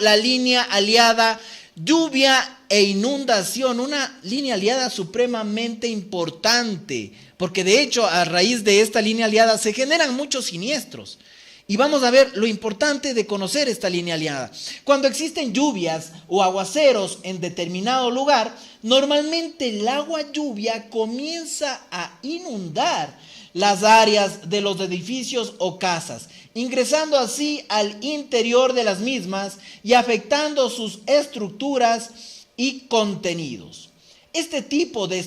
la línea aliada lluvia e inundación, una línea aliada supremamente importante, porque de hecho a raíz de esta línea aliada se generan muchos siniestros. Y vamos a ver lo importante de conocer esta línea aliada. Cuando existen lluvias o aguaceros en determinado lugar, normalmente el agua lluvia comienza a inundar las áreas de los edificios o casas, ingresando así al interior de las mismas y afectando sus estructuras y contenidos. Este tipo de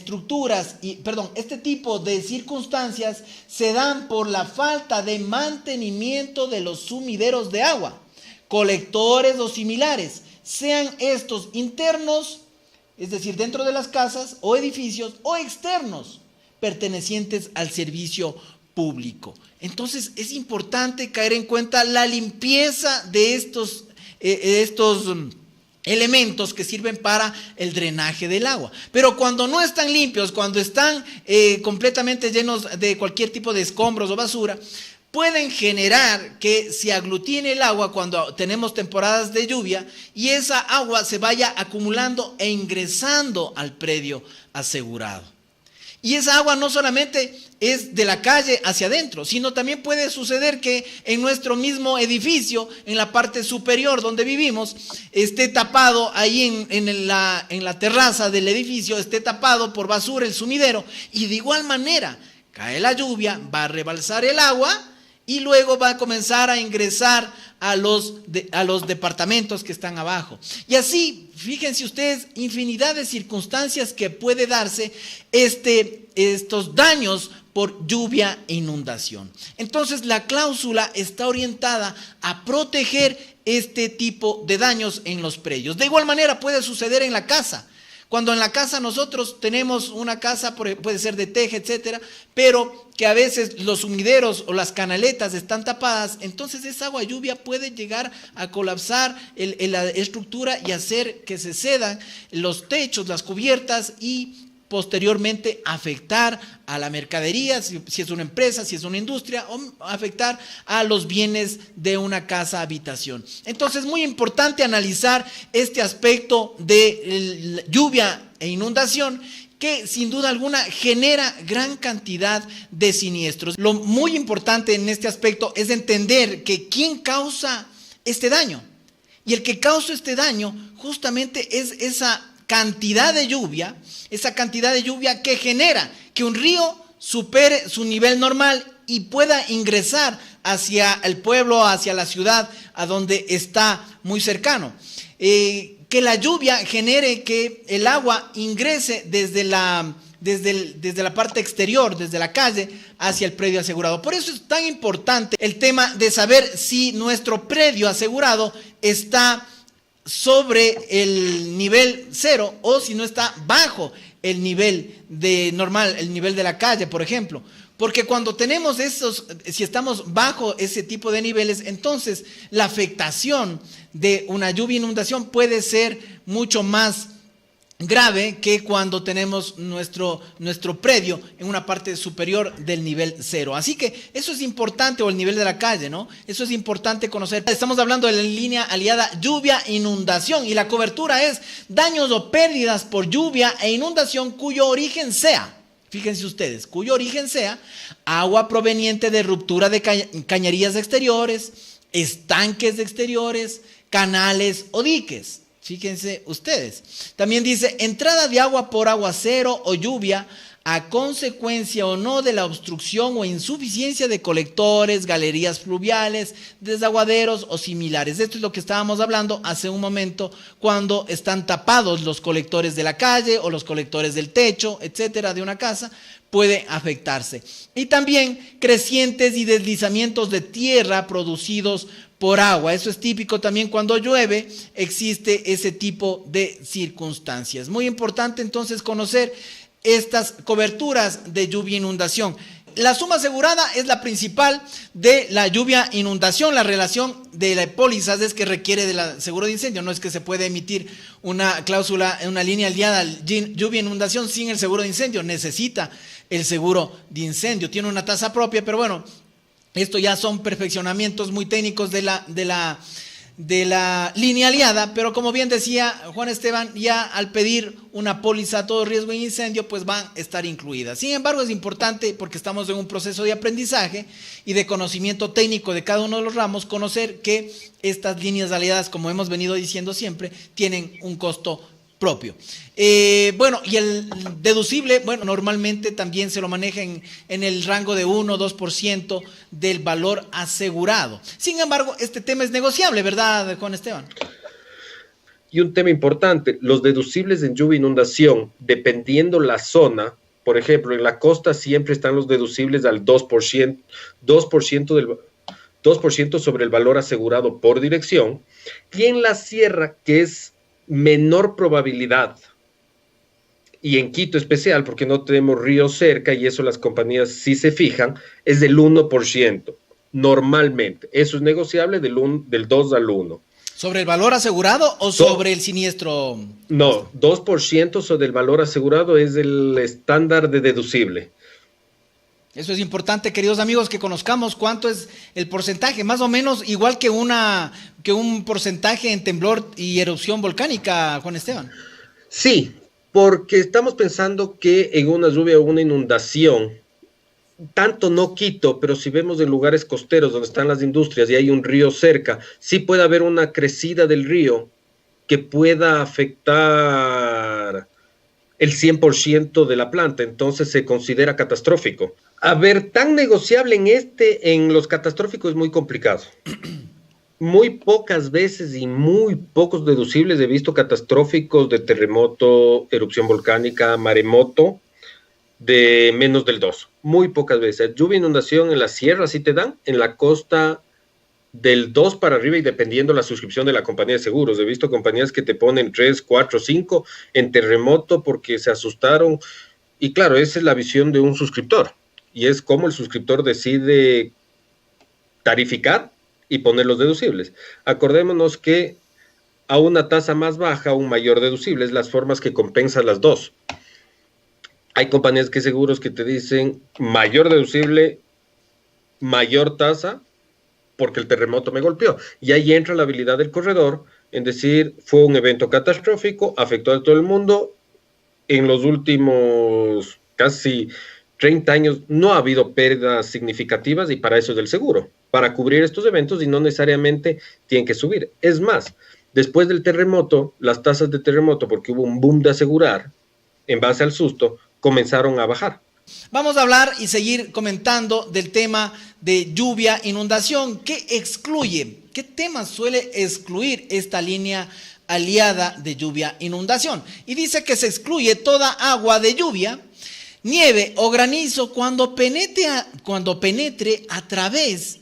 circunstancias se dan por la falta de mantenimiento de los sumideros de agua, colectores o similares, sean estos internos, es decir, dentro de las casas o edificios, o externos, pertenecientes al servicio público. Entonces es importante caer en cuenta la limpieza de estos elementos que sirven para el drenaje del agua. Pero cuando no están limpios, cuando están completamente llenos de cualquier tipo de escombros o basura, pueden generar que se aglutine el agua cuando tenemos temporadas de lluvia y esa agua se vaya acumulando e ingresando al predio asegurado. Y esa agua no solamente es de la calle hacia adentro, sino también puede suceder que en nuestro mismo edificio, en la parte superior donde vivimos, esté tapado ahí en la terraza del edificio, esté tapado por basura el sumidero, y de igual manera cae la lluvia, va a rebalsar el agua y luego va a comenzar a ingresar a los departamentos que están abajo. Y así, fíjense ustedes, infinidad de circunstancias que puede darse estos daños por lluvia e inundación. Entonces la cláusula está orientada a proteger este tipo de daños en los predios. De igual manera puede suceder en la casa. Cuando en la casa nosotros tenemos una casa, puede ser de teja, etcétera, pero que a veces los sumideros o las canaletas están tapadas, entonces esa agua lluvia puede llegar a colapsar la estructura y hacer que se cedan los techos, las cubiertas y posteriormente afectar a la mercadería, si es una empresa, si es una industria, o afectar a los bienes de una casa habitación. Entonces es muy importante analizar este aspecto de lluvia e inundación, que sin duda alguna genera gran cantidad de siniestros. Lo muy importante en este aspecto es entender que quién causa este daño. Y el que causa este daño justamente es esa cantidad de lluvia que genera que un río supere su nivel normal y pueda ingresar hacia el pueblo, hacia la ciudad, a donde está muy cercano. Que la lluvia genere que el agua ingrese desde la parte exterior, desde la calle, hacia el predio asegurado. Por eso es tan importante el tema de saber si nuestro predio asegurado está sobre el nivel 0 o si no está bajo el nivel normal, el nivel de la calle, por ejemplo. Porque cuando tenemos si estamos bajo ese tipo de niveles, entonces la afectación de una lluvia e inundación puede ser mucho más grave que cuando tenemos nuestro predio en una parte superior del nivel 0. Así que eso es importante, o el nivel de la calle, ¿no? Eso es importante conocer. Estamos hablando de la línea aliada lluvia e inundación, y la cobertura es daños o pérdidas por lluvia e inundación cuyo origen sea, fíjense ustedes, cuyo origen sea agua proveniente de ruptura de cañerías exteriores, estanques exteriores, canales o diques. Fíjense ustedes. También dice, entrada de agua por aguacero o lluvia a consecuencia o no de la obstrucción o insuficiencia de colectores, galerías fluviales, desaguaderos o similares. Esto es lo que estábamos hablando hace un momento, cuando están tapados los colectores de la calle o los colectores del techo, etcétera, de una casa, puede afectarse. Y también crecientes y deslizamientos de tierra producidos por agua. Eso es típico también cuando llueve, existe ese tipo de circunstancias. Muy importante entonces conocer estas coberturas de lluvia e inundación. La suma asegurada es la principal de la lluvia e inundación. La relación de la pólizas es que requiere del seguro de incendio. No es que se puede emitir una cláusula, una línea aliada lluvia e inundación sin el seguro de incendio. Necesita el seguro de incendio. Tiene una tasa propia, pero bueno, esto ya son perfeccionamientos muy técnicos de de la línea aliada, pero como bien decía Juan Esteban, ya al pedir una póliza a todo riesgo de incendio, pues van a estar incluidas. Sin embargo, es importante, porque estamos en un proceso de aprendizaje y de conocimiento técnico de cada uno de los ramos, conocer que estas líneas aliadas, como hemos venido diciendo siempre, tienen un costo propio. Bueno, y el deducible, bueno, normalmente también se lo maneja en el rango de 1-2% del valor asegurado. Sin embargo, este tema es negociable, ¿verdad, Juan Esteban? Y un tema importante, los deducibles en lluvia e inundación, dependiendo la zona, por ejemplo, en la costa siempre están los deducibles al 2%, 2% sobre el valor asegurado por dirección, y en la sierra, que es menor probabilidad, y en Quito especial, porque no tenemos río cerca, y eso las compañías sí se fijan, es del 1%, normalmente. Eso es negociable del 2 al 1. ¿Sobre el valor asegurado o sobre el siniestro? No, 2% sobre el valor asegurado es el estándar de deducible. Eso es importante, queridos amigos, que conozcamos cuánto es el porcentaje, más o menos igual que un porcentaje en temblor y erupción volcánica, Juan Esteban. Sí, porque estamos pensando que en una lluvia o una inundación, tanto no Quito, pero si vemos en lugares costeros donde están las industrias y hay un río cerca, sí puede haber una crecida del río que pueda afectar el 100% de la planta, entonces se considera catastrófico. A ver, tan negociable en los catastróficos es muy complicado. Muy pocas veces y muy pocos deducibles he visto catastróficos de terremoto, erupción volcánica, maremoto, de menos del 2. Muy pocas veces. Lluvia, inundación en la sierra sí te dan, en la costa del 2 para arriba y dependiendo la suscripción de la compañía de seguros. He visto compañías que te ponen 3, 4, 5 en terremoto porque se asustaron. Y claro, esa es la visión de un suscriptor. Y es como el suscriptor decide tarificar y poner los deducibles. Acordémonos que a una tasa más baja, un mayor deducible, es las formas que compensan las dos. Hay compañías que seguros que te dicen mayor deducible, mayor tasa, porque el terremoto me golpeó. Y ahí entra la habilidad del corredor en decir, fue un evento catastrófico, afectó a todo el mundo. En los últimos casi 30 años no ha habido pérdidas significativas y para eso es el seguro, para cubrir estos eventos y no necesariamente tienen que subir. Es más, después del terremoto, las tasas de terremoto, porque hubo un boom de asegurar en base al susto, comenzaron a bajar. Vamos a hablar y seguir comentando del tema de lluvia, inundación. ¿Qué excluye? ¿Qué temas suele excluir esta línea aliada de lluvia, inundación? Y dice que se excluye toda agua de lluvia, nieve o granizo cuando penetre a través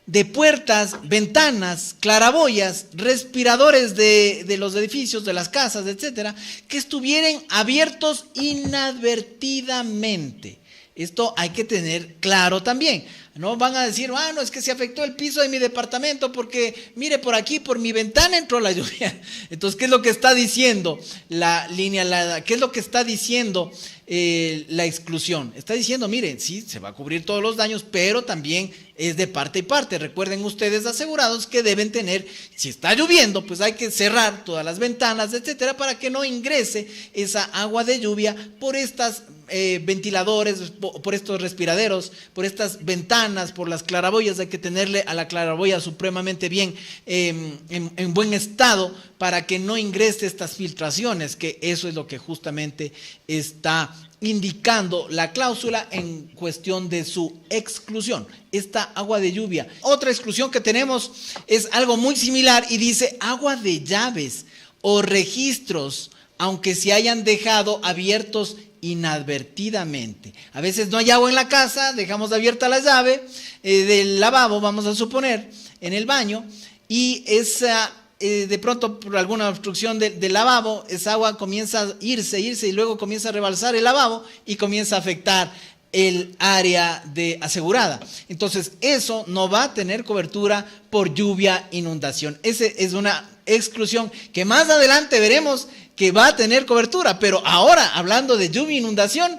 de puertas, ventanas, claraboyas, respiradores de los edificios, de las casas, etcétera, que estuvieran abiertos inadvertidamente. Esto hay que tener claro también. No van a decir, no, es que se afectó el piso de mi departamento porque, mire, por aquí, por mi ventana entró la lluvia. Entonces, ¿qué es lo que está diciendo la línea? ¿Qué es lo que está diciendo la exclusión? Está diciendo, miren, sí, se va a cubrir todos los daños, pero también es de parte y parte. Recuerden ustedes, asegurados, que deben tener, si está lloviendo, pues hay que cerrar todas las ventanas, etcétera, para que no ingrese esa agua de lluvia por estas ventiladores, por estos respiraderos, por estas ventanas, por las claraboyas. Hay que tenerle a la claraboya supremamente bien, en buen estado, para que no ingrese estas filtraciones, que eso es lo que justamente está indicando la cláusula en cuestión de su exclusión, esta agua de lluvia. Otra exclusión que tenemos es algo muy similar y dice agua de llaves o registros, aunque se hayan dejado abiertos inadvertidamente. A veces no hay agua en la casa, dejamos abierta la llave del lavabo, vamos a suponer, en el baño, y esa de pronto por alguna obstrucción del lavabo, esa agua comienza a irse y luego comienza a rebalsar el lavabo y comienza a afectar el área asegurada. Entonces eso no va a tener cobertura por lluvia, inundación. Esa es una exclusión que más adelante veremos que va a tener cobertura, pero ahora, hablando de lluvia e inundación,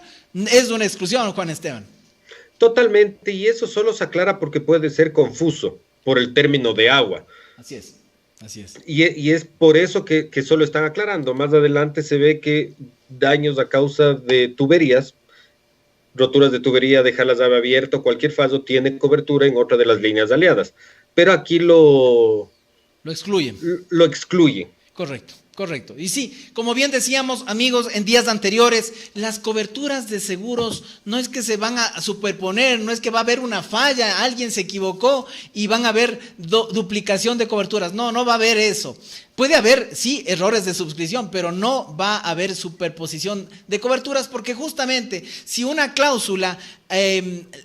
es una exclusión, Juan Esteban. Totalmente, y eso solo se aclara porque puede ser confuso por el término de agua. Así es. Así es. Y es por eso que solo están aclarando. Más adelante se ve que daños a causa de tuberías, roturas de tubería, dejar la llave abierta, cualquier fallo tiene cobertura en otra de las líneas aliadas. Pero aquí Lo excluyen. lo excluye. Correcto, correcto. Y sí, como bien decíamos, amigos, en días anteriores, las coberturas de seguros no es que se van a superponer, no es que va a haber una falla, alguien se equivocó y van a haber duplicación de coberturas. No, no va a haber eso. Puede haber, sí, errores de suscripción, pero no va a haber superposición de coberturas porque justamente si una cláusula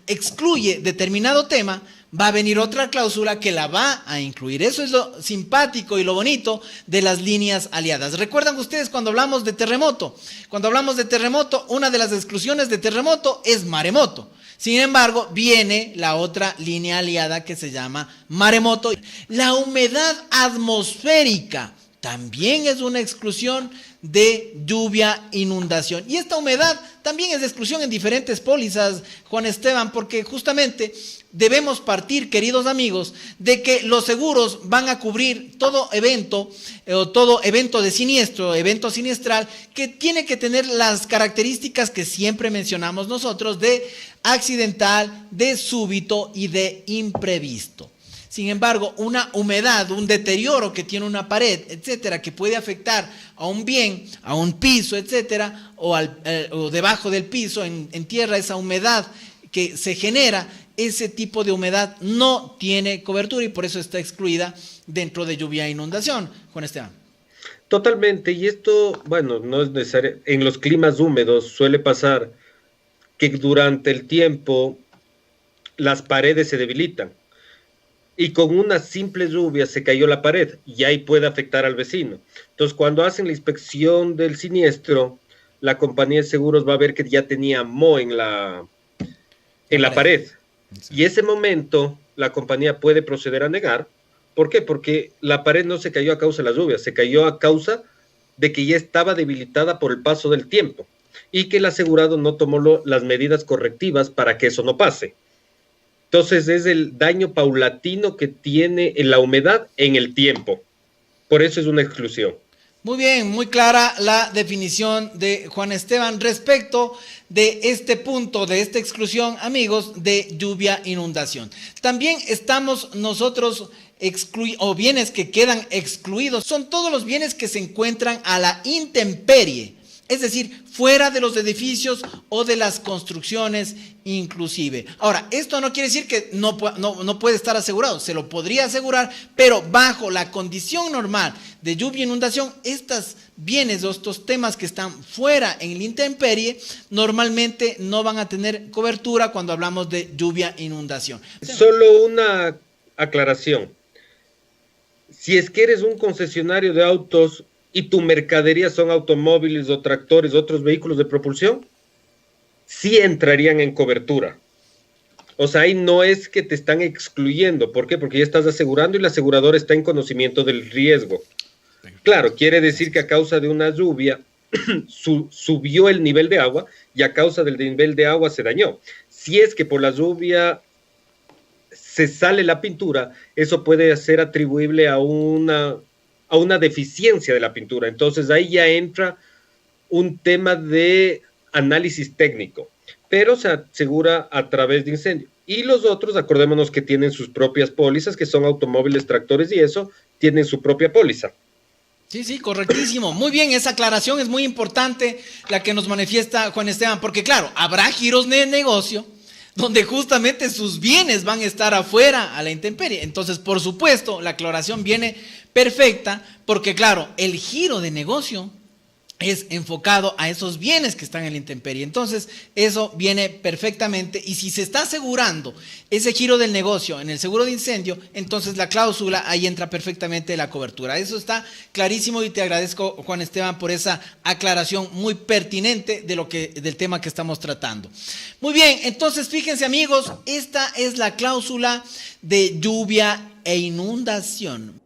excluye determinado tema, va a venir otra cláusula que la va a incluir. Eso es lo simpático y lo bonito de las líneas aliadas. ¿Recuerdan ustedes cuando hablamos de terremoto? Cuando hablamos de terremoto, una de las exclusiones de terremoto es maremoto. Sin embargo, viene la otra línea aliada que se llama maremoto. La humedad atmosférica también es una exclusión de lluvia, inundación. Y esta humedad también es de exclusión en diferentes pólizas, Juan Esteban, porque justamente debemos partir, queridos amigos, de que los seguros van a cubrir todo evento de siniestro, evento siniestral, que tiene que tener las características que siempre mencionamos nosotros de accidental, de súbito y de imprevisto. Sin embargo, una humedad, un deterioro que tiene una pared, etcétera, que puede afectar a un bien, a un piso, etcétera, o debajo del piso, en tierra, esa humedad que se genera, ese tipo de humedad no tiene cobertura y por eso está excluida dentro de lluvia e inundación. Juan Esteban. Totalmente, y esto, bueno, no es necesario. En los climas húmedos suele pasar que durante el tiempo las paredes se debilitan. Y con una simple lluvia se cayó la pared y ahí puede afectar al vecino. Entonces, cuando hacen la inspección del siniestro, la compañía de seguros va a ver que ya tenía moho en la pared. Y ese momento la compañía puede proceder a negar. ¿Por qué? Porque la pared no se cayó a causa de la lluvia, se cayó a causa de que ya estaba debilitada por el paso del tiempo y que el asegurado no tomó las medidas correctivas para que eso no pase. Entonces es el daño paulatino que tiene en la humedad en el tiempo. Por eso es una exclusión. Muy bien, muy clara la definición de Juan Esteban respecto de este punto, de esta exclusión, amigos, de lluvia, inundación. También estamos nosotros o bienes que quedan excluidos, son todos los bienes que se encuentran a la intemperie. Es decir, fuera de los edificios o de las construcciones inclusive. Ahora, esto no quiere decir que no puede estar asegurado, se lo podría asegurar, pero bajo la condición normal de lluvia e inundación, estos bienes o estos temas que están fuera en la intemperie, normalmente no van a tener cobertura cuando hablamos de lluvia e inundación. Solo una aclaración. Si es que eres un concesionario de autos y tu mercadería son automóviles o tractores, otros vehículos de propulsión, sí entrarían en cobertura. O sea, ahí no es que te están excluyendo. ¿Por qué? Porque ya estás asegurando y la aseguradora está en conocimiento del riesgo. Claro, quiere decir que a causa de una lluvia subió el nivel de agua y a causa del nivel de agua se dañó. Si es que por la lluvia se sale la pintura, eso puede ser atribuible a una deficiencia de la pintura. Entonces ahí ya entra un tema de análisis técnico, pero se asegura a través de incendio. Y los otros, acordémonos que tienen sus propias pólizas, que son automóviles, tractores y eso, tienen su propia póliza. Sí, correctísimo. Muy bien, esa aclaración es muy importante la que nos manifiesta Juan Esteban, porque claro, habrá giros de negocio donde justamente sus bienes van a estar afuera a la intemperie. Entonces, por supuesto, la aclaración viene perfecta porque, claro, el giro de negocio es enfocado a esos bienes que están en la intemperie. Entonces, eso viene perfectamente. Y si se está asegurando ese giro del negocio en el seguro de incendio, entonces la cláusula, ahí entra perfectamente la cobertura. Eso está clarísimo y te agradezco, Juan Esteban, por esa aclaración muy pertinente del tema que estamos tratando. Muy bien, entonces fíjense, amigos, esta es la cláusula de lluvia e inundación.